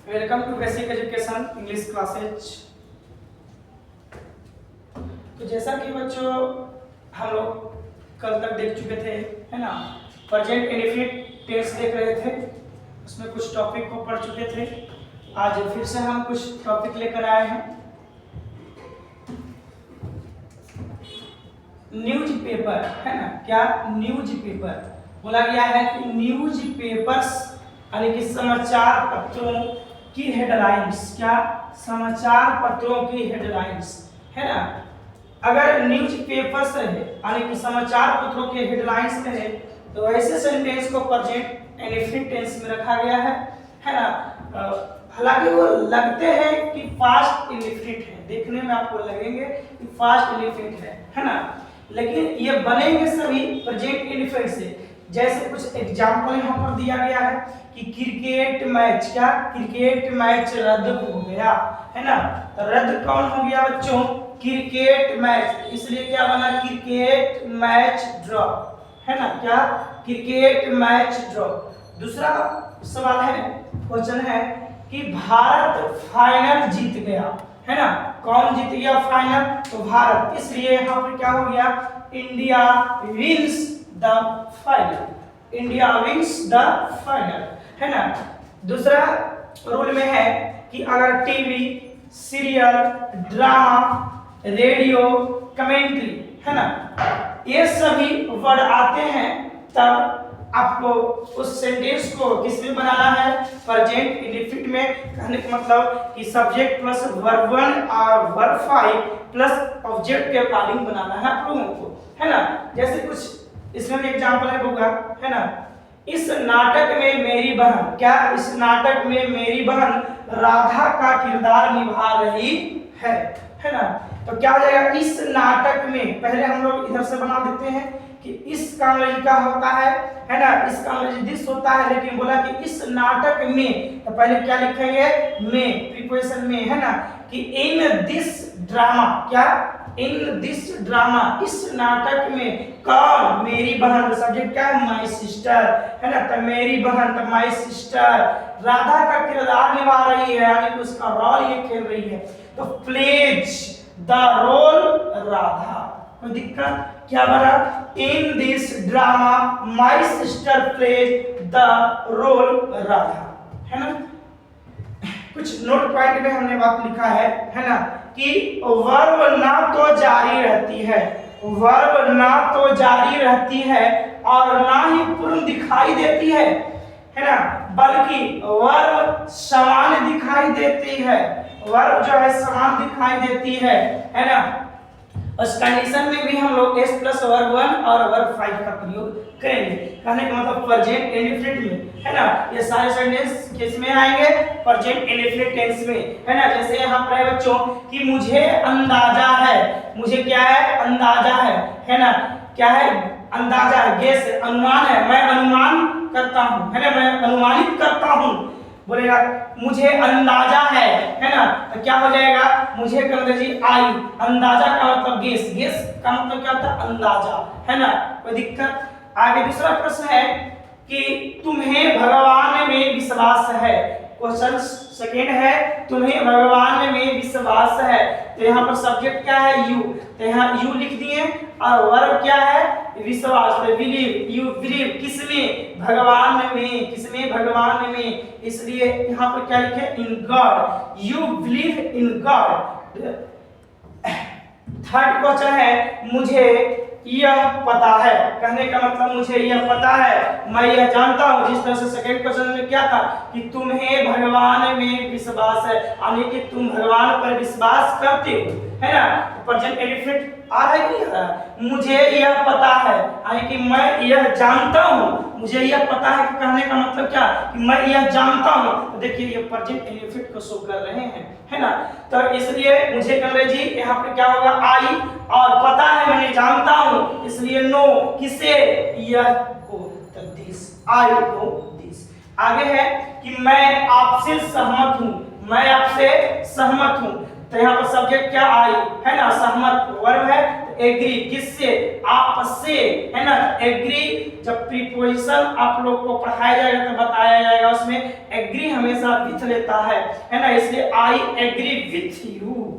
Welcome to basic education English classes. तो जैसा कि बच्चों हम लोग कल तक देख चुके थे, है ना, प्रेजेंट इंडेफिनिट टेंस देख रहे थे, उसमें कुछ टॉपिक को पढ़ चुके थे। आज फिर से हम कुछ टॉपिक लेकर आए हैं। न्यूज पेपर, है ना, क्या न्यूज पेपर बोला गया है कि न्यूज पेपर्स यानी कि समाचार पत्रों की हेडलाइंस, क्या समाचार पत्रों की हेडलाइंस, है ना। अगर न्यूज पेपर्स रहे यानी कि समाचार पत्रों के हेडलाइंस रहे तो ऐसे सेंटेंस को प्रेजेंट इंडेफिनिट टेंस में रखा गया है ना। हालांकि वो लगते हैं कि पास्ट इंडेफिनिट है, देखने में आपको लगेंगे कि पास्ट इंडेफिनिट है ना, लेकिन ये बनेंगे सभी प्रेजेंट इंडेफिनिट से। जैसे कुछ एग्जांपल यहाँ पर दिया गया है कि क्रिकेट मैच, क्या क्रिकेट मैच रद्द हो गया, है ना। रद्द कौन हो गया बच्चों? क्रिकेट मैच, इसलिए क्या बना? क्रिकेट मैच ड्रॉ, है ना, क्या क्रिकेट मैच ड्रॉ। दूसरा सवाल है, क्वेश्चन है कि भारत फाइनल जीत गया, है ना। कौन जीत गया फाइनल? तो भारत, इसलिए यहाँ पर क्या हो गया? India wins the final, India wins the final, है ना। दूसरा रूल में है कि अगर TV, serial, drama, radio, commentary, है ना, ये सभी वर्ड आते हैं तब आपको उस सेंटेंस को किस में बनाना है? प्रेजेंट इंडेफिनिट में। कहने का मतलब कि सब्जेक्ट प्लस वर्ब 1 और वर्ब 5 प्लस ऑब्जेक्ट के अकॉर्डिंग बनाना है आप लोगों को, है ना। जैसे कुछ इसमें भी एग्जांपल है होगा, है ना। इस नाटक में मेरी बहन, क्या इस नाटक में मेरी बहन राधा का किरदार निभा रही है ना। तो क्या हो जाएगा? इस नाटक में, पहले हम लोग इधर से बना देते हैं कि इस का अंग्रेजी का होता है ना, इसका अंग्रेजी दिस होता है, लेकिन बोला कि इस नाटक में, तो पहले क्या लिखेंगे? में, प्रीपोजिशन में, है ना, कि इन दिस ड्रामा, क्या इन दिस ड्रामा, इस नाटक में कौन? मेरी बहन, सब्जेक्ट क्या है? माय सिस्टर, है ना। तो मेरी बहन, तो माय सिस्टर राधा का किरदार निभा रही है, यानी कि उसका रोल ये खेल रही है। तो प्लेज द रोल राधा, कोई दिक्कत? क्या बना? In this drama my sister plays the role Radha, है ना। कुछ नोट पॉइंट में हमने बात लिखा है ना, कि वर्ब ना तो जारी रहती है, वर्ब ना तो जारी रहती है और ना ही पूर्ण दिखाई देती है ना, बल्कि वर्ब समान दिखाई देती है, वर्ब जो है समान दिखाई देती है ना। उस कंडीशन में भी हम लोग s प्लस वर्ब 1 और वर्ब 5 का प्रयोग करेंगे। कहने का मतलब प्रेजेंट इंडेफिनिट में, है ना। ये सारे सेंटेंस किस में आएंगे? प्रेजेंट इंडेफिनिट टेंस में, है ना। जैसे यहाँ पर है बच्चों कि मुझे अंदाजा है, मुझे क्या है? अंदाजा है ना। क्या है? अंदाजा है, गेस, अनुमान है, मैं अनुमान करता हूँ, है ना, मैं अनुमानित करता हूँ। बोलेगा मुझे अंदाजा है ना, तो क्या हो जाएगा? मुझे का अंग्रेजी आई, अंदाजा का मतलब गेस, गेस का मतलब क्या होता है? अंदाजा, है ना। कोई दिक्कत? आगे दूसरा प्रश्न है कि तुम्हें भगवान में विश्वास है। क्वेश्चन सेकेंड है, तुम्हें भगवान में विश्वास है, तो यहाँ पर सब्जेक्ट क्या है? यू, तो यहाँ यू लिख दिए और वर्ब क्या है? विश्वास, तो बिलीव, यू बिलीव किसमें? भगवान में, किसमें? भगवान में, इसलिए यहाँ पर क्या लिखे? In God, you believe in God. Third question है, मुझे यह पता है। कहने का मतलब मुझे यह पता है, मैं यह जानता हूँ। जिस तरह से सेकंड क्वेश्चन में क्या था कि तुम्हें भगवान में विश्वास है, यानी कि तुम भगवान पर विश्वास करते हो, है ना। प्रेजेंट इंडेफिनिट आ रहा है कि नहीं आ रहा? मुझे यह पता है यानी कि मैं यह जानता हूँ, मुझे यह पता है। कहने का मतलब क्या? कि मैं यह जानता हूँ। तो देखिए ये प्रेजेंट इंडेफिनिट को शो कर रहे हैं, है ना। तो इसलिए मुझे अंग्रेजी यहाँ पे क्या होगा? आई, और पता है मैंने जानता हूँ, इसलिए नो, किसे? यह को, तो दिस, आई नो दिस। आगे है कि मैं आपसे सहमत हूँ, मैं आपसे सहमत हूँ, तो यहाँ पर सब्जेक्ट क्या? आई, है ना, सहमत वर्ब है, एग्री किससे, आपस से, है ना। एग्री जब प्रीपोजिशन आप लोग को पढ़ाया जाएगा तो बताया जाएगा, उसमें एग्री हमेशा विथ लेता है ना, इसलिए आई एग्री विथ यू,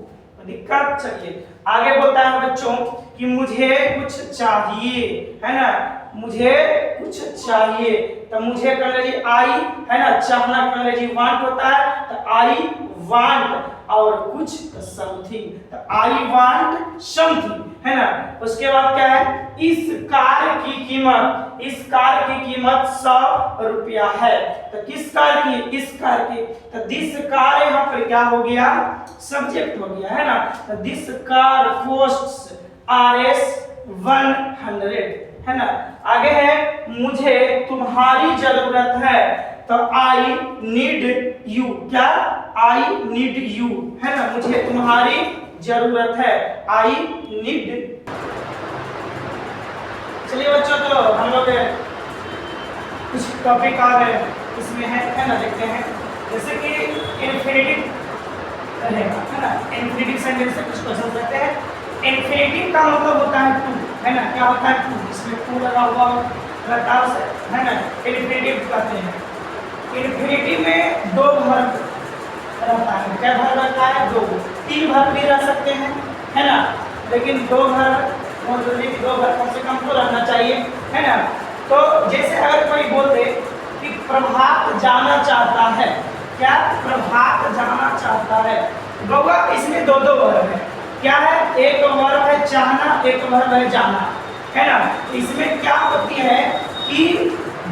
दिक्कत। चलिए आगे बोलता है बच्चों कि मुझे कुछ चाहिए, है ना, मुझे कुछ चाहिए, तो मुझे कर लीजिए आई, है ना, चाहना कर लीजिए वांट होता है, तो आई वांट, और कुछ समथिंग, तो आई वांट समथिंग, है ना। उसके बाद क्या है, इस कार की कीमत, इस कार की कीमत 100 रुपया है, तो किस कार की, इस कार की, तो दिस कार यहाँ पर क्या हो गया, सब्जेक्ट हो गया, है ना, तो दिस कार कॉस्ट्स Rs 100, है ना। आगे है मुझे तुम्हारी जरूरत है, तो आई नीड यू, क्या, आई नीड यू, है ना, मुझे तुम्हारी जरूरत है, आई नीड। चलिए बच्चों, तो हम लोग कुछ टॉपिक आ गए इसमें है ना, देखते हैं। जैसे कि इन्फिनिटिव रहेगा, है ना, इन्फिनिटिव सेंटेंस से कुछ क्वेश्चन करते हैं। इन्फिनिटिव का मतलब होता है टू, है ना, क्या होता है टू, इसमें टू लगा हुआ रहता है ना, इन्फिनिटिव कहते हैं। इन्फिनिटिव में दो वर्ब रहता है, क्या वर्ब रहता है, दो, तीन वर्ब भी रह सकते हैं, है ना, लेकिन दो वर्ब बहुत जरूरी, दो वर्ब कम से कम तो रहना चाहिए, है ना। तो जैसे अगर कोई बोल दे कि प्रभात जाना चाहता है, क्या, प्रभात जाना चाहता है, बउआ इसमें दो दो वर्ब है, क्या है, एक वर्ब है चाहना, एक वर्ब है जाना, है ना। इसमें क्या होती है कि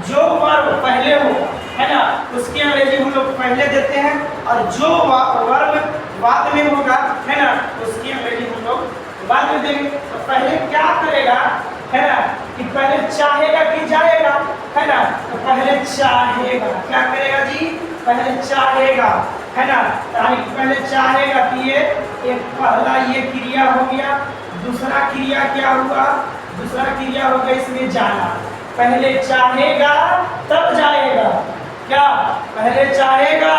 जो वर्ब पहले हो, है ना, उसकी अंग्रेजी हम लोग पहले देते हैं, और जो वर्ब बाद में होगा, है ना, उसकी अंग्रेजी हम लोग बाद में देंगे। तो पहले क्या करेगा, है ना, कि पहले चाहेगा कि जाएगा, है ना, तो पहले चाहेगा, क्या करेगा जी, पहले चाहेगा, है ना, पहले चाहेगा, कि ये एक पहला ये क्रिया हो गया, दूसरा क्रिया क्या हुआ, दूसरा क्रिया हो गया इसमें जाना, पहले चाहेगा तब जाएगा, क्या, पहले चाहेगा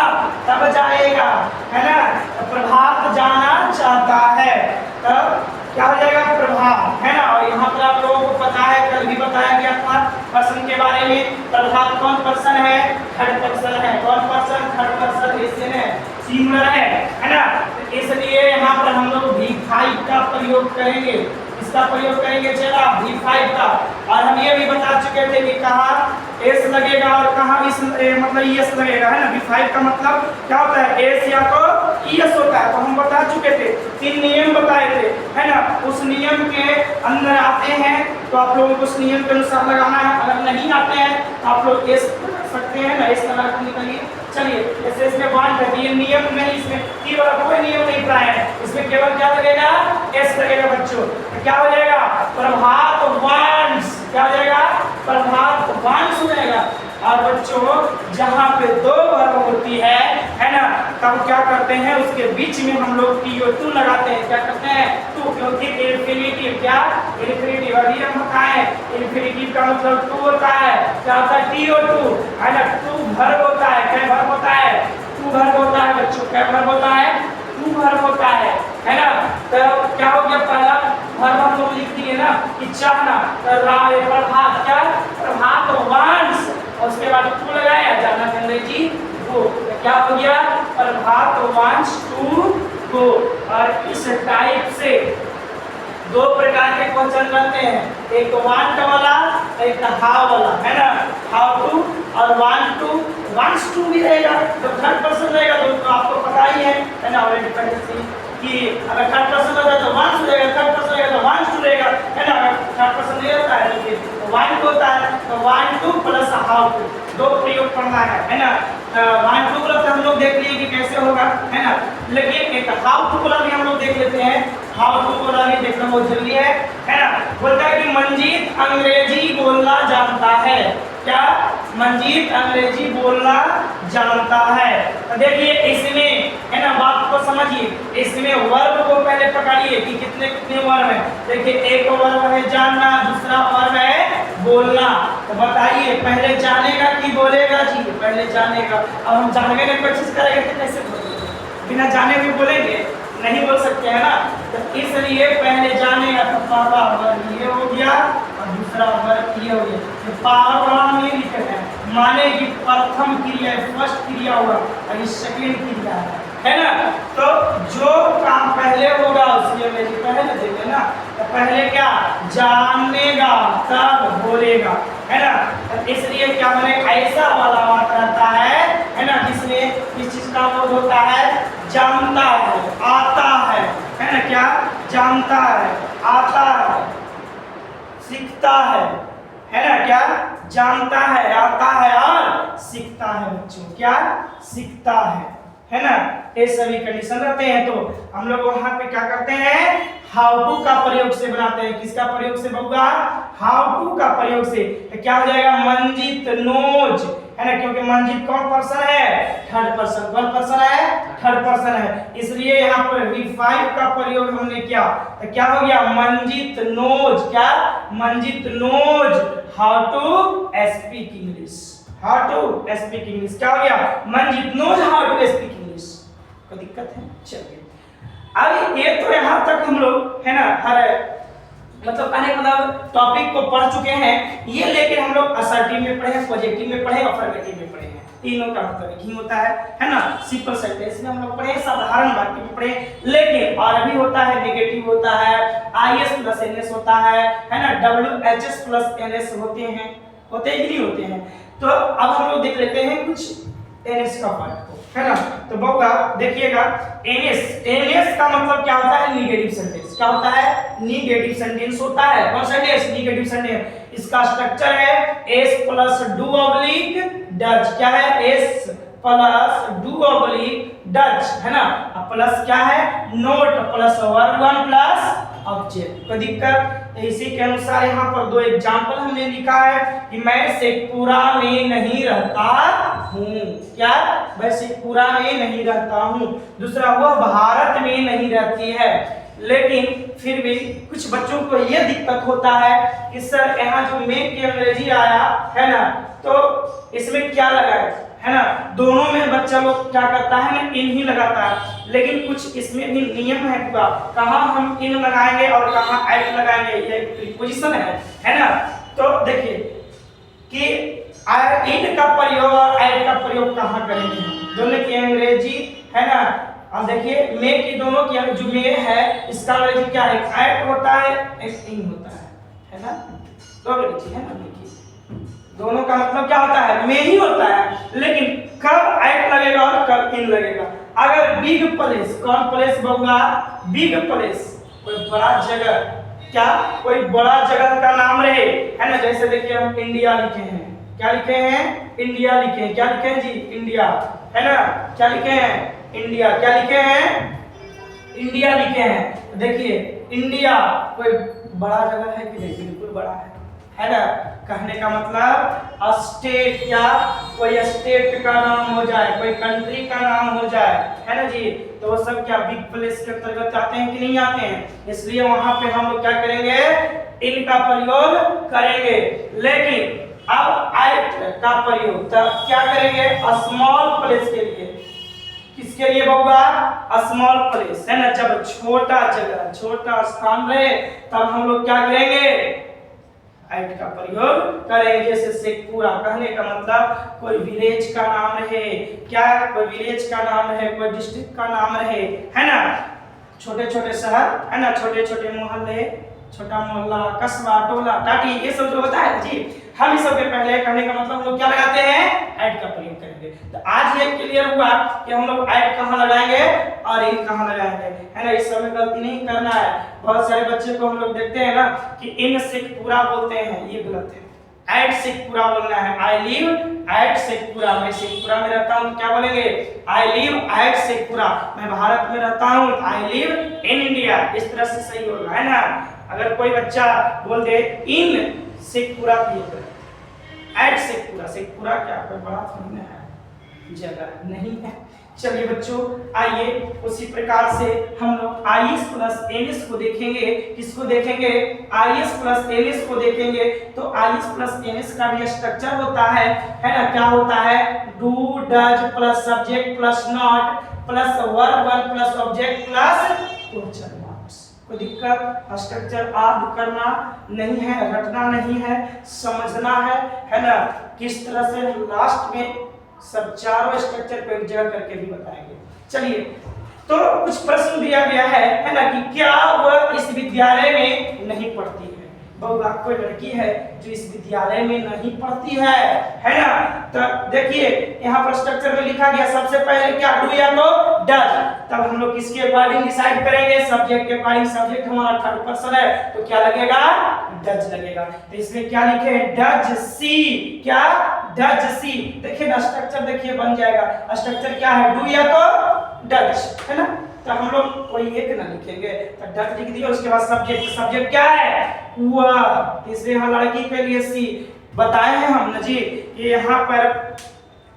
तब जाएगा, है ना, तो प्रभात जाना चाहता है, तब क्या हो जाएगा, प्रभात, है ना। और यहाँ पर आप लोगों को पता है, कल भी बताया गया था पर्सन के बारे में, प्रभात कौन पर्सन है, थर्ड पर्सन है, कौन पर्सन, थर्ड पर्सन, इसमें सिंगुलर है ना। इसलिए यहाँ पर हम लोग V5 का प्रयोग करेंगे, इसका प्रयोग करेंगे चला V5 का। और हम ये भी बता चुके थे कि कहाँ एस लगेगा और कहाँ इस मतलब ईएस लगेगा, है ना। V5 का मतलब क्या होता है, एस या तो ईएस होता है, तो हम बता चुके थे, 3 नियम बताए थे, है ना। उस नियम के अंदर आते हैं तो आप लोगों को उस नियम के अनुसार लगाना है, अगर नहीं आते हैं तो आप लोग एस लगा सकते हैं ना, एस लगा कर निकालिए। चलिए ऐसे इसमें बात करती है, नियम नहीं, इसमें केवल कोई नियम नहीं पढ़ाया है, इसमें केवल क्या लगेगा, एस लगेगा बच्चों। तो क्या हो जाएगा, प्रभात वांट्स, क्या हो जाएगा, प्रभात वांट्स हो जाएगा। और बच्चों जहाँ पे दो वर्ब होती है ना, तब क्या करते हैं, उसके बीच में हम लोग TO2 लगाते हैं, क्या करते हैं, टू, क्योंकि इन्फिनिटिव, क्या, इन्फिनिटिव, अभी हम बताएं इन्फिनिटिव का मतलब टू होता है, क्या होता है, TO2, है ना। टू वर्ब होता है, क्या वर्ब होता है, टू वर्ब होता है बच्चों, क्या वर्ब होता है, टू वर्ब होता है ना। तो क्या हो गया, पहला वर्ब हम लोग लिख दिए ना कि चाहना, तो प्रभात, क्या, प्रभात वांट्स, और उसके बाद टू लगाया, जाना के अंग्रेजी गो, तो क्या हो गया, प्रभात वांट्स टू गो। और इस टाइप से दो प्रकार के क्वेश्चन बनते हैं, एक वांट वाला, एक हाउ वाला, है ना, हाउ टू और वांट टू। वांट्स टू भी रहेगा, तो थर्ड पर्सन रहेगा, तो आपको पता ही है ना ऑलरेडी पहले से कि अगर थर्ड पर्सन होता है तो वांट्स रहेगा, थर्ड पर्सन रहेगा तो वांट्स टू रहेगा, है ना। अगर थर्ड पर्सन नहीं होता है तो फिर वांट होता है, तो want to plus how to, दो प्रयोग करना है ना। वांट टू वाला हम लोग देख लिए कि कैसे होगा, है ना, लेकिन एक हाउ टू वाला भी हम लोग देख लेते हैं, हाउ टू वाला भी देखना बहुत जरूरी है ना। बोलता है कि मंजीत अंग्रेजी बोलना जानता है, क्या, मंजीत अंग्रेजी बोलना जानता है। तो देखिए इसमें, है ना, बात को समझिए, इसमें वर्ब को पहले पकड़िए कि कितने कितने वर्ब हैं। देखिए एक वर्ब है जानना, दूसरा वर्ब है बोलना। तो बताइए पहले जानेगा कि बोलेगा जी, पहले जानेगा। अब हम जानने की कोशिश करेंगे तो कैसे बोलेंगे, बिना जाने भी बोलेंगे, नहीं बोल सकते हैं ना, तो इसलिए पहले जानेगा तो पहला वर्ग ये हो गया और दूसरा वर्ग ये हो गया। तो पहला में लिखे हैं माने कि प्रथम क्रिया फर्स्ट क्रिया हुआ और ये सेकंड क्रिया है ना। तो जो काम पहले होगा उसके में पहले देंगे ना, तो पहले क्या जानेगा तब बोलेगा, है ना। तो इसलिए क्या बने ऐसा वाला बात रहता है ना, जिसमें इस चीज का बोध होता है जानता है, आता है ना, क्या जानता है, आता है, सीखता है ना, क्या जानता है, आता है और सीखता है बच्चों, क्या सीखता है ना। ये सभी कंडीशन रहते हैं। तो हम लोग वहां पे क्या करते हैं हाउ टू का प्रयोग से बनाते हैं। किसका प्रयोग से बउआ? हाउ टू का प्रयोग से। तो क्या हो जाएगा मंजित नोज, है ना, क्योंकि मंजित कौन पर्सन है? Third person. कौन पर्सन है? थर्ड पर्सन है, इसलिए यहाँ पर V5 का प्रयोग हमने किया। तो क्या हो गया मंजित नोज, क्या Manjit knows how to speak English, how to speak English. क्या हो गया Manjit knows how to speak English. कोई दिक्कत है? चलिए अब ये तो यहाँ तक हम लोग है ना हर मतलब कहने का मतलब टॉपिक को पढ़ चुके हैं। ये लेकिन हम लोग असर्टिव में पढ़े, पॉजिटिव में पढ़े, अफर्मेटिव में पढ़े हैं। तीनों का मतलब एक ही होता है ना। सिंपल सेंटेंस में हम लोग पढ़े, साधारण वाक्य में पढ़े, लेकिन और भी होता है, नेगेटिव होता है, IS प्लस NS होता है ना, WHS प्लस NS होते हैं, होते हैं कि नहीं होते हैं। तो अब हम लोग देख लेते हैं कुछ NS का पार्ट को, है ना। तो बउआ देखिएगा NS का मतलब क्या होता है? Negative sentence. क्या होता है? निगेटिव सेंटेंस होता है। कौन सेंटेंस? Negative sentence. इसका स्ट्रक्चर है S plus do oblique Dutch. क्या है? S plus do oblique Dutch, है ना। अब प्लस क्या है? Note plus verb one plus object. कोई दिक्कत? इसी के अनुसार यहाँ पर दो एग्जाम्पल हमने लिखा है कि मैं शेखपुरा में नहीं रहता हूँ। क्या? मैं शेखपुरा में नहीं रहता हूँ। दूसरा वह भारत में नहीं रहती है। लेकिन फिर भी कुछ बच्चों को यह दिक्कत होता है कि सर यहाँ जो में की अंग्रेजी आया है ना, तो इसमें क्या लगा है ना। दोनों में बच्चा लोग क्या करता है ना, इन ही लगाता है। लेकिन कुछ इसमें भी नियम है पूरा, कहाँ हम इन लगाएंगे और कहाँ एट लगाएंगे, ये प्रीपोजिशन है ना। तो देखिए कि इन का प्रयोग और एट का प्रयोग कहाँ करेंगे, दोनों की अंग्रेजी है ना। अब देखिए मे की दोनों की जो मे है इसका अंग्रेजी क्या है? एक एट होता है, एक इन होता है ना। तो देखिए है ना, दोनों का मतलब क्या होता है? में ही होता है, लेकिन कब एट लगेगा और कब इन लगेगा। अगर बिग प्लेस, कौन प्लेस बउआ? बिग प्लेस, कोई बड़ा जगह, क्या कोई बड़ा जगह का नाम रहे, है ना। जैसे देखिए हम इंडिया लिखे हैं, क्या लिखे हैं? इंडिया लिखे हैं। क्या लिखे हैं जी? इंडिया, है ना। क्या लिखे हैं? इंडिया। क्या लिखे हैं? इंडिया लिखे हैं। देखिए इंडिया कोई बड़ा जगह है कि नहीं? बिल्कुल बड़ा है ना। कहने का मतलब स्टेट, या कोई स्टेट का नाम हो जाए, कोई कंट्री का नाम हो जाए, है ना जी, तो वो सब क्या बिग प्लेस के अंतर्गत आते हैं कि नहीं आते हैं। इसलिए वहां पे हम लोग क्या करेंगे? इन का प्रयोग करेंगे। लेकिन अब एट का प्रयोग तब क्या करेंगे? स्मॉल प्लेस के लिए। किसके लिए बउआ? स्मॉल प्लेस, है ना। जब छोटा जगह, छोटा स्थान रहे तब हम लोग क्या करेंगे? एट का प्रयोग करेंगे। जैसे शेखपुरा, कहने का मतलब कोई विलेज का नाम रहे, क्या कोई विलेज का नाम रहे, कोई डिस्ट्रिक्ट का नाम रहे, है ना। छोटे छोटे शहर, है ना, छोटे छोटे मोहल्ले, छोटा मोहल्ला, कस्बा, टोला, टाटी, ये सब जो होता है जी, हम इस सब के पहले कहने का मतलब हम लोग क्या लगाते हैं? एट का प्रयोग करेंगे। तो आज ये क्लियर हुआ कि हम लोग एट कहाँ लगाएंगे और इन कहाँ लगाएंगे, है ना। इस समय गलती नहीं करना है। बहुत सारे बच्चे को हम लोग देखते हैं ना कि इन शेखपुरा बोलते हैं, ये गलत है। एट शेखपुरा बोलना है। I live at Sheikhpura. मैं शेखपुरा में रहता हूँ, क्या बोलेंगे? I live at Sheikhpura. मैं भारत में रहता हूँ, आई लिव इन इंडिया। इस तरह से सही होगा, है ना। अगर कोई बच्चा बोल दे इन शेखपुरा, एट शेखपुरा, शेखपुरा क्या कोई बड़ा थोड़ी है, जगह नहीं है। चलिए बच्चों, आइए उसी प्रकार से हम लोग आईएस प्लस एमएस को देखेंगे। किसको देखेंगे? आईएस प्लस एमएस को देखेंगे। तो आईएस प्लस एमएस का भी स्ट्रक्चर होता है ना? क्या होता है? Do does plus subject plus not plus verb one plus object plus question marks. कोई दिक्कत? स्ट्रक्चर याद करना नहीं है, रटना नहीं है, समझना है ना? किस तरह से लास्ट में सब चारों स्ट्रक्चर को एक जगह करके भी बताएंगे। चलिए, तो कुछ प्रश्न दिया गया है ना, कि क्या वह इस विद्यालय में नहीं पढ़ती है? बहुधा कोई लड़की है जो इस विद्यालय में नहीं पढ़ती है ना? तो देखिए यहाँ पर स्ट्रक्चर में लिखा गया सबसे पहले क्या? डू या तो डज। तब हम लोग किसके अकॉर्डिंग डिसाइड करेंगे? सब्जेक्ट के अकॉर्डिंग। सब्जेक्ट हमारा थर्ड पर्सन है तो क्या लगेगा? डज लगेगा। तो इसमें क्या लिखे हैं? Does see. क्या? Does see. देखिए ना स्ट्रक्चर, देखिए बन जाएगा। स्ट्रक्चर क्या है? डू या तो डज, है ना? तो हम लोग कोई एक ना लिखेंगे, तो डज लिख दिया। उसके बाद सब्जेक्ट, सब्जेक्ट क्या है? वह। इसलिए हम लड़की के लिए सी बताए हैं हम ना जी, कि यहाँ पर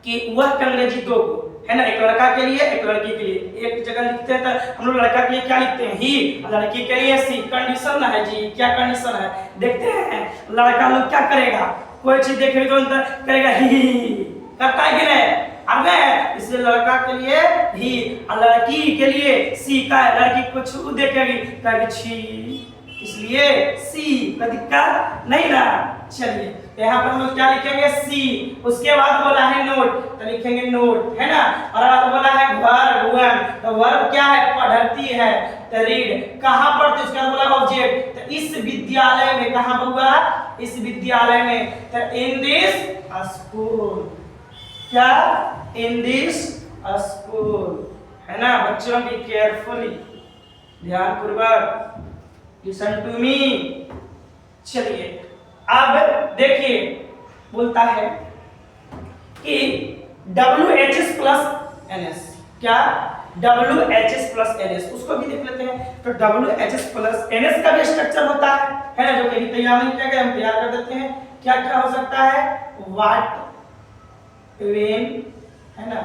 कि वह के अंग्रेजी दो है ना, एक लड़का के लिए एक लड़की के लिए। एक जगह लिखते हैं तो हम लोग लड़का के लिए क्या लिखते हैं? ही, लड़की के लिए सी। कंडीशन है जी, क्या कंडीशन है? देखते हैं लड़का लोग क्या करेगा, कोई चीज देखेगी तो करेगा ही, करता है कि नहीं? अरे इसलिए लड़का के लिए ही और लड़की के लिए सी का है। लड़की को छू देखेगी कहेगी छी, इसलिए सी। कोई दिक्कत नहीं ना? चलिए यहाँ पर हम लोग क्या लिखेंगे? सी। उसके बाद बोला है नोट, तो लिखेंगे नोट, है ना? और बाद बोला है वर्ब वन, तो वर्ब क्या है? पढ़ती है, तो रीड। कहाँ पढ़ती? उसके बाद बोला ऑब्जेक्ट, तो इस विद्यालय में। कहाँ होगा? इस विद्यालय में। तो इन दिस स्कूल। क्या? इन दिस स्कूल, है ना? बच्चों बी केयरफुली, ध्यान पूर्वक, लिसन टू मी। चलिए अब देखिए, बोलता है कि WHS प्लस NS। क्या? WHS प्लस NS, उसको भी देख लेते हैं। तो WHS प्लस NS का भी स्ट्रक्चर होता है ना, जो कभी तैयार नहीं किया गया, हम तैयार कर देते हैं। क्या क्या हो सकता है? व्हाट, व्हेन, है ना,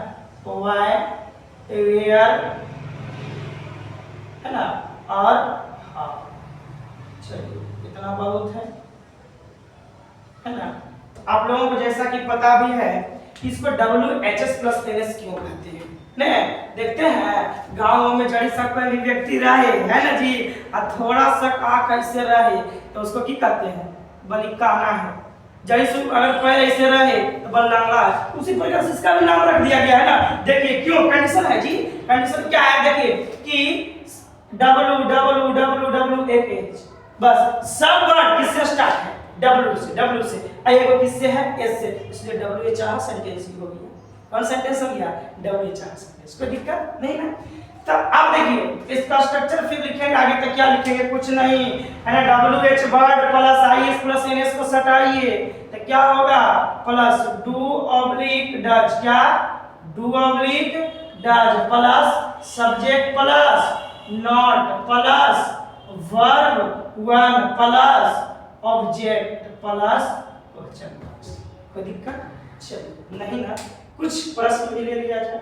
व्हाई, वेयर, है ना, और हाउ। चलिए इतना बहुत है ना? आप लोगों को जैसा कि पता भी है कि इसको WHS प्लस NS क्यों कहते हैं ने? देखते हैं गाँव में जड़ी सा कोई भी व्यक्ति रहे, है ना जी, और थोड़ा सा का कैसे रहे तो उसको की कहते हैं? बलिकाना है। जड़ी से अगर पैर ऐसे रहे तो बल्लांगड़ा है। उसी प्रकार से इसका भी नाम रख दिया गया है ना। देखिए क्यों? कंडीशन है जी। कंडीशन क्या है? देखिए कि WWWWH, बस सब वर्ड किससे स्टार्ट है? W से। एगो किससे है? S से, इसलिए WH सेंटेंस हो गया। कौन सेंटेंस हो गया? WH sentence. कोई दिक्कत नहीं ना? तब अब देखिए इसका स्ट्रक्चर फिर लिखेंगे आगे तक। क्या लिखेंगे? कुछ नहीं, है ना? WH word plus IS plus NS को सटाइए तो क्या होगा? Plus do oblique does. क्या? Do oblique does plus subject plus not plus verb one plus object plus question marks. कोई दिक्कत? चलिए नहीं ना? कुछ प्रश्न भी ले लिया जाए,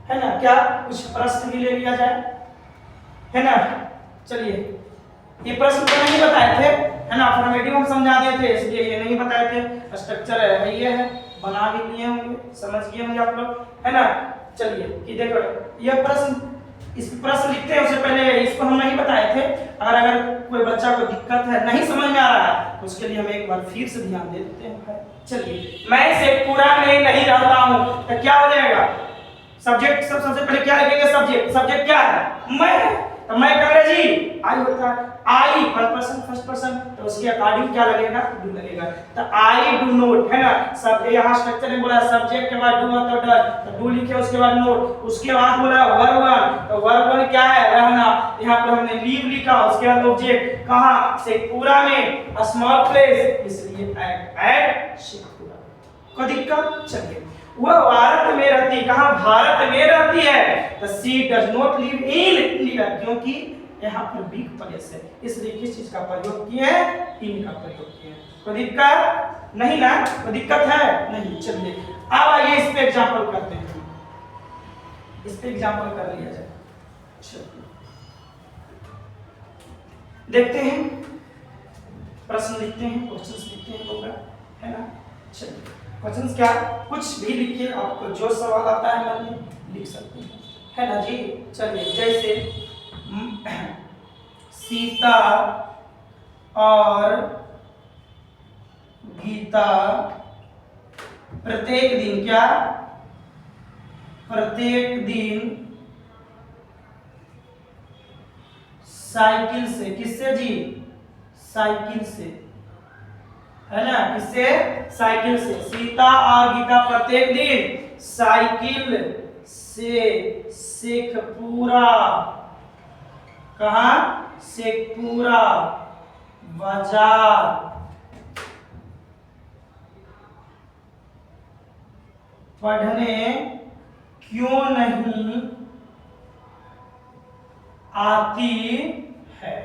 है ना? क्या? कुछ प्रश्न भी ले लिया जाए, है ना? चलिए ये प्रश्न तो नहीं बताए थे, है ना? फॉर्मेटिव हम समझा दिए थे, इसलिए ये नहीं बताए थे। स्ट्रक्चर है ये है, बना भी लिए होंगे, समझ गए होंगे आप लोग, है ना? चलिए कि देखो ये प्रश्न, इस प्रश्न लिखते हैं उससे पहले इसको हम नहीं बताए थे। अगर कोई बच्चा को दिक्कत है, नहीं समझ में आ रहा है, तो उसके लिए हम एक बार फिर से ध्यान दे देते हैं। चलिए मैं शेखपुरा में नहीं रहता हूँ, तो क्या हो जाएगा? सब्जेक्ट सबसे पहले क्या लिखेंगे? सब्जेक्ट। सब्जेक्ट क्या है? मैं। तो मैं अंग्रेजी आई होता है। I one person first person, तो उसके अकॉर्डिंग क्या लगेगा? डू लगेगा। तो आई डू नोट, है ना? सब यहाँ स्ट्रक्चर में बोला सब्जेक्ट के बाद डू तो डज, तो डू लिखे उसके बाद नोट, उसके बाद बोला वर्ब वन, तो वर्ब वन क्या है? रहना। यहाँ पर हमने लीव लिखा, उसके बाद ऑब्जेक्ट कहाँ? शेखपुरा में, स्मॉल प्लेस, इसलिए एट शेखपुरा। कोई दिक्कत? चलिए वह भारत में रहती है। कहाँ? भारत में रहती है। तो she does not live in India, क्योंकि यहाँ पर बिग प्लेस है, इसलिए किस चीज का प्रयोग किए? इन का प्रयोग किए। कोई दिक्कत नहीं ना? कोई दिक्कत है नहीं? चलिए अब आइए इस पे एग्जाम्पल करते हैं, इस पे एग्जाम्पल कर लिया जाए। चलिए देखते हैं, प्रश्न लिखते हैं, क्वेश्चंस लिखते हैं होगा, है ना? चलिए क्वेश्चंस क्या, कुछ भी लिखिए, आपको जो सवाल आता है मन में लिख सकते हैं, है ना जी? चलिए जैसे सीता और गीता प्रत्येक दिन क्या, प्रत्येक दिन साइकिल से, किससे जी? साइकिल से, है ना? किससे? साइकिल से। सीता और गीता प्रत्येक दिन साइकिल से शेखपुरा, कहां? शेखपुरा बाजार पढ़ने क्यों नहीं आती है?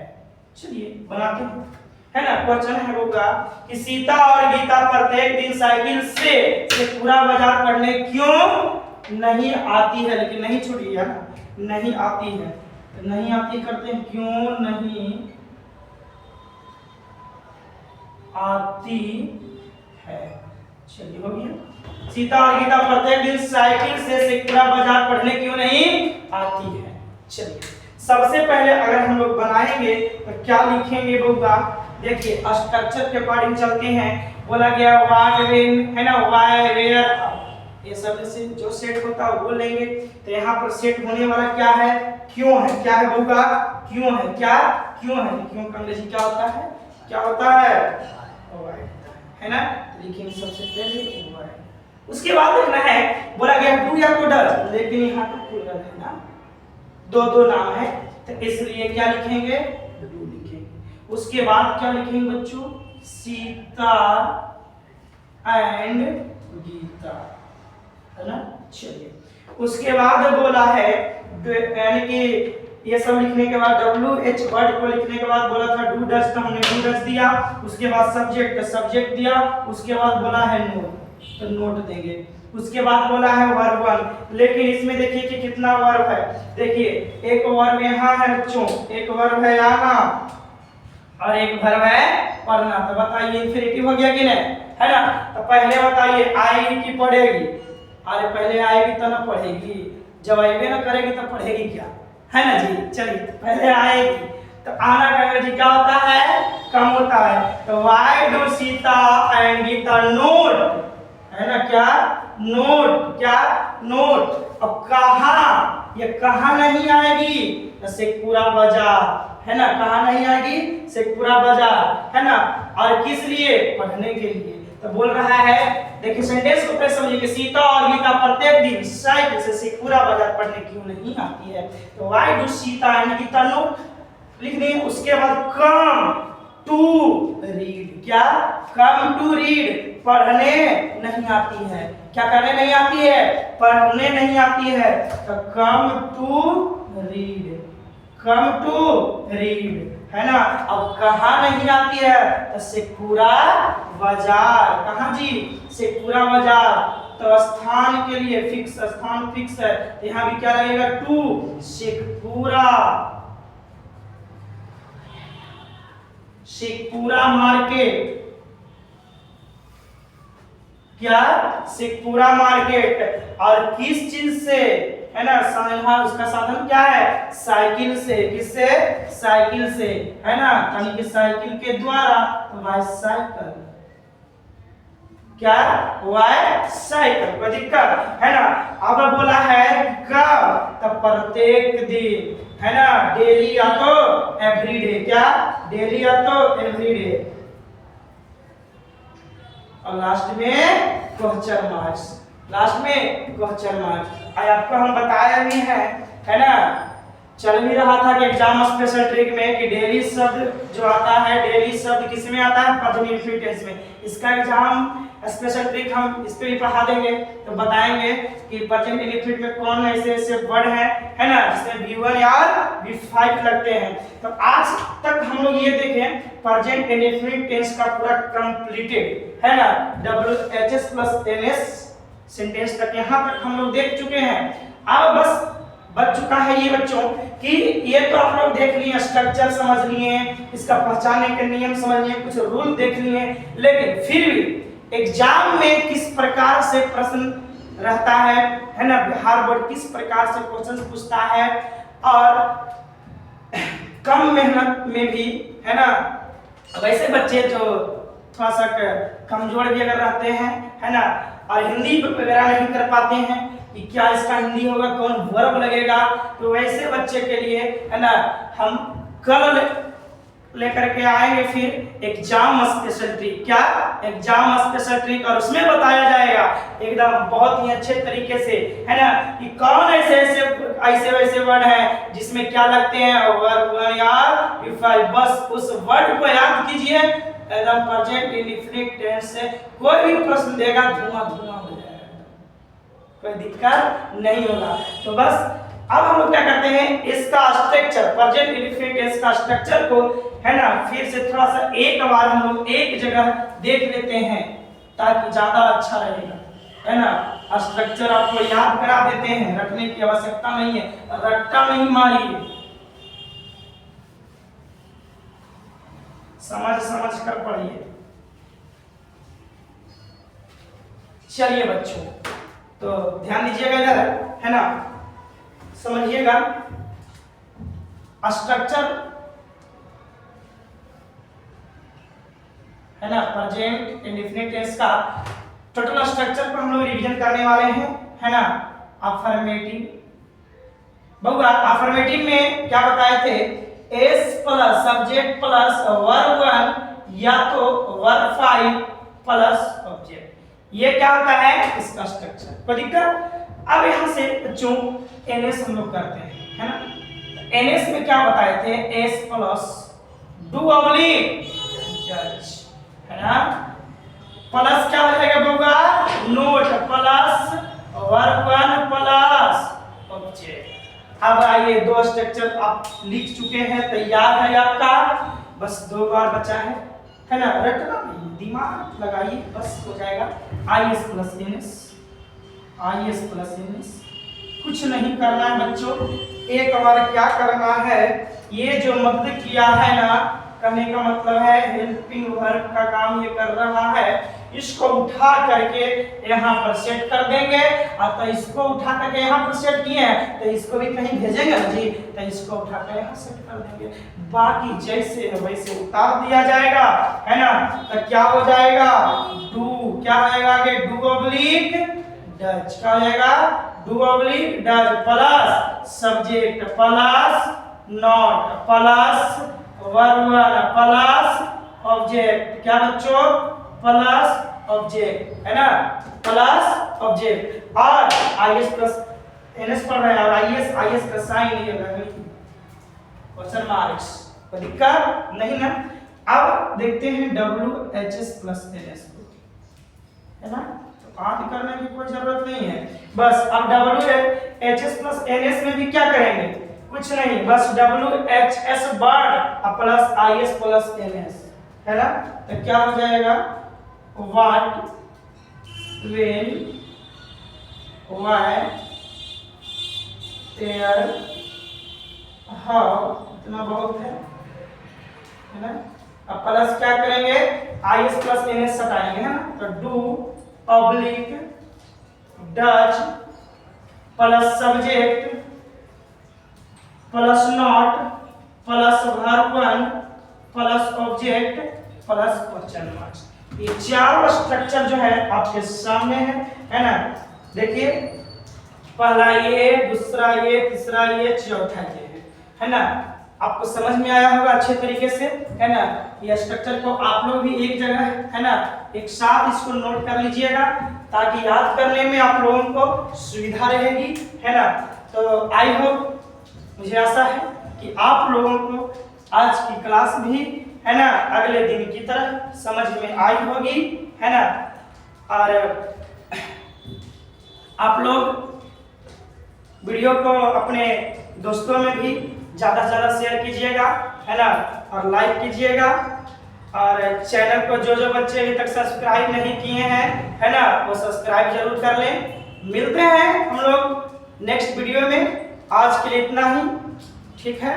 चलिए बनाते हैं, है ना? क्वेश्चन है होगा कि सीता और गीता प्रत्येक दिन साइकिल से शेखपुरा बाजार पढ़ने क्यों नहीं आती है, लेकिन नहीं छूटी है ना, नहीं आती है, तो नहीं आती करते हैं, क्यों नहीं आती है। चलिए हो गया, सीता और गीता प्रत्येक दिन साइकिल से शेखपुरा बाजार पढ़ने क्यों नहीं आती है। चलिए सबसे पहले अगर हम लोग बनाएंगे तो क्या लिखेंगे होगा, देखिए स्ट्रक्चर के अकॉर्डिंग चलते हैं। बोला गया व्हाट व्हेन, है ना, व्हाई वेयर, ये सब से जो सेट होता है वो लेंगे। तो यहाँ पर सेट होने वाला क्या है? क्यों है। क्या है होगा? क्यों है। क्या? क्यों है। क्यों का अंग्रेजी क्या होता है? क्या होता है? व्हाई, है ना? लिखेंगे सबसे पहले व्हाई। उसके बाद देखना है, बोला गया डू या तो डज, लेकिन यहाँ तो प्लूरल है ना, दो दो नाम है, तो इसलिए क्या लिखेंगे? डू लिखेंगे। उसके बाद क्या लिखेंगे बच्चों? सीता एंड गीता, है ना? चलिए उसके बाद बोला है, यानी कि ये सब लिखने के बाद WH वर्ड को लिखने के बाद बोला था डू डज, तो हमने डू डज दिया। उसके बाद सब्जेक्ट दिया। उसके बाद बोला है नोट, तो नोट देंगे। उसके बाद बोला है वर्ब वन, लेकिन इसमें देखिए कि कितना वर्ब है। देखिए एक वर्ब यहाँ है बच्चों, एक वर्ब है आना और एक वर्ब है पढ़ना। तो बताइए इंफिनिटिव हो गया कि नहीं, है ना? तो पहले बताइए आएगी कि पढ़ेगी? अरे पहले आएगी तो ना पढ़ेगी, जब आएगी ना करेगी तो पढ़ेगी क्या, है ना जी? चलिए पहले आएगी, तो आना का अंग्रेजी क्या होता है? कम होता है। तो why do Sita and Gita not, है ना? क्या? नोट। क्या? नोट। अब कहाँ, ये कहाँ नहीं आएगी? तो शेखपुरा बाजार, है ना? कहाँ नहीं आएगी? शेखपुरा बाजार, है ना? और किस लिए? पढ़ने के लिए। तो बोल रहा है, देखिए सेंटेंस को पहले समझिए कि सीता और गीता प्रत्येक दिन साइकिल से शेखपुरा बाजार पढ़ने क्यों नहीं आती है। तो why do Sita and Gita not लिख दें। उसके बाद कम टू रीड, क्या? कम टू रीड, पढ़ने नहीं आती है। क्या करने नहीं आती है? पढ़ने नहीं आती है। तो come to read, come to read, है ना? अब कहाँ नहीं आती है? तो शेखपुरा बाजार। कहाँ जी? शेखपुरा बाजार। तो स्थान के लिए फिक्स, स्थान फिक्स है, तो यहाँ भी क्या लगेगा? To, Shekhpura, Shekhpura market. क्या? शेखपुरा मार्केट। और किस चीज से, है ना? यहाँ उसका साधन क्या है? साइकिल से। किससे? साइकिल से, है ना? यानी कि साइकिल के द्वारा, बाइसाइकिल। क्या? बाइसाइकिल। कोई दिक्कत है ना? अब बोला है कब, तो प्रत्येक दिन, है ना? डेली या तो एवरीडे। क्या? डेली या तो एवरीडे। और लास्ट में क्वेश्चन मार्क्स, लास्ट में क्वेश्चन मार्क्स। आज आपको हम बताया भी है ना, चल भी रहा था कि एग्जाम स्पेशल ट्रिक में कि डेली शब्द जो आता है, डेली शब्द किस में आता है, प्रेजेंट इंडेफिनिट टेंस में। इसका एग्जाम स्पेशल ट्रिक हम इस पे भी पढ़ा देंगे, तो बताएंगे कि प्रेजेंट इंडेफिनिट में कौन ऐसे ऐसे वर्ड है ना, जिसमें V1 या V5 लगते हैं। तो आज तक हम लोग ये देखें प्रेजेंट इंडेफिनिट टेंस का पूरा कंप्लीटेड है ना, WHS प्लस NS सेंटेंस तक यहाँ तक हम लोग देख चुके हैं। अब बस बच चुका है ये बच्चों कि ये तो आप लोग देख लिए, स्ट्रक्चर समझ लिए, इसका पहचानने के नियम समझ लिए, कुछ रूल देख लिए, लेकिन फिर भी एग्जाम में किस प्रकार से प्रश्न रहता है ना, बिहार बोर्ड किस प्रकार से क्वेश्चन पूछता है, और कम मेहनत में भी है ना, वैसे बच्चे जो थोड़ा सा कमजोर भी अगर रहते हैं है ना, और हिंदी वगैरह नहीं कर पाते हैं कि क्या इसका हिंदी होगा, कौन वर्ब लगेगा, तो वैसे बच्चे के लिए है ना हम कल लेकर के आएंगे फिर एग्जाम स्पेशल ट्रिक। क्या एग्जाम स्पेशल ट्रिक, और उसमें बताया जाएगा एकदम बहुत ही अच्छे तरीके से है ना कि कौन ऐसे वैसे वर्ड है जिसमें क्या लगते हैं वर्ब या विफल। बस उस वर्ड को याद कीजिए, एकदम प्रेजेंट इंडेफिनिट टेंस से कोई भी प्रश्न देगा धुआं धुआं हो जाएगा, कोई दिक्कत नहीं होगा। तो बस अब हम लोग क्या करते हैं, इसका स्ट्रक्चर प्रेजेंट इंडेफिनिट टेंस का स्ट्रक्चर को है ना फिर से थोड़ा सा एक बार हम लोग एक जगह देख लेते हैं ताकि ज्यादा अच्छा रहेगा है ना। स्ट्रक्चर आपको याद करा देते हैं, रखने की आवश्यकता नहीं है, रट्टा नहीं मारिए, समझ समझ कर पढ़िए। चलिए बच्चों, तो ध्यान दीजिएगा इधर है ना, समझिएगा स्ट्रक्चर है ना प्रेजेंट इंडेफिनिट टेंस का टोटल स्ट्रक्चर पर हम लोग रिवीजन करने वाले हैं है ना। अफर्मेटिव, बहुआ अफर्मेटिव में क्या बताए थे, S plus subject plus verb 1 या तो वर्ब 5 प्लस ऑब्जेक्ट, ये क्या होता है इसका स्ट्रक्चर। कोई दिक्कत? अब यहां से बच्चों एनएस हम लोग करते हैं है ना। एनएस में क्या बताए थे, एस प्लस डू ऑब्लिक जज है ना, प्लस क्या हो जाएगा बउआ, note plus verb 1 plus object. अब आइए दो स्ट्रक्चर आप लिख चुके हैं, तैयार है आपका, बस दो बार बचा है ना, रटना नहीं, दिमाग लगाइए बस हो जाएगा। IS plus NS, IS plus NS, कुछ नहीं करना है बच्चों, एक बार क्या करना है, ये जो मध्य किया है ना, कहने का मतलब है हेल्पिंग वर्ब का काम ये कर रहा है, इसको उठा करके यहाँ पर सेट कर देंगे। और तो इसको उठा करके यहाँ पर सेट किए हैं तो इसको भी कहीं भेजेंगे ना जी, तो इसको उठा कर यहाँ सेट कर देंगे, बाकी जैसे है वैसे उतार दिया जाएगा है ना। तो क्या हो जाएगा, डू क्या आएगा आगे, डू ऑब्लिक डज, क्या हो जाएगा, do oblique does plus subject plus not plus verb 1 plus object, क्या बच्चों, प्लस ऑब्जेक्ट है ना, प्लस ऑब्जेक्ट। और IS प्लस NS पढ़ रहे हैं, और IS का साइन ये क्वेश्चन मार्क्स, कोई दिक्कत नहीं ना। अब देखते हैं WHS प्लस NS है ना, तो आदि करने की कोई जरूरत नहीं है, बस अब WHS प्लस NS में भी क्या करेंगे, कुछ नहीं, बस WHS word plus IS plus NS है ना। तो क्या हो जाएगा, what when why there how, इतना बहुत है ना। अब प्लस क्या करेंगे, IS प्लस NS हटाएंगे है ना, तो do oblique does plus subject plus not plus verb 1 plus object plus question marks. ये चारों स्ट्रक्चर जो है आपके सामने है ना। देखिए पहला ये, दूसरा ये, तीसरा ये, चौथा ये है ना। आपको समझ में आया होगा अच्छे तरीके से है ना। ये स्ट्रक्चर को आप लोग भी एक जगह है ना एक साथ इसको नोट कर लीजिएगा ताकि याद करने में आप लोगों को सुविधा रहेगी है ना। तो आई होप मुझे आशा है कि आप लोगों को आज की क्लास भी है ना अगले दिन की तरह समझ में आई होगी, है ना। और आप लोग वीडियो को अपने दोस्तों में भी ज़्यादा से ज़्यादा शेयर कीजिएगा, है ना, और लाइक कीजिएगा। और चैनल को जो बच्चे अभी तक सब्सक्राइब नहीं किए हैं, है ना, वो सब्सक्राइब जरूर कर लें। मिलते हैं हम लोग नेक्स्ट वीडियो में। आज के लिए इतना ही, ठीक है।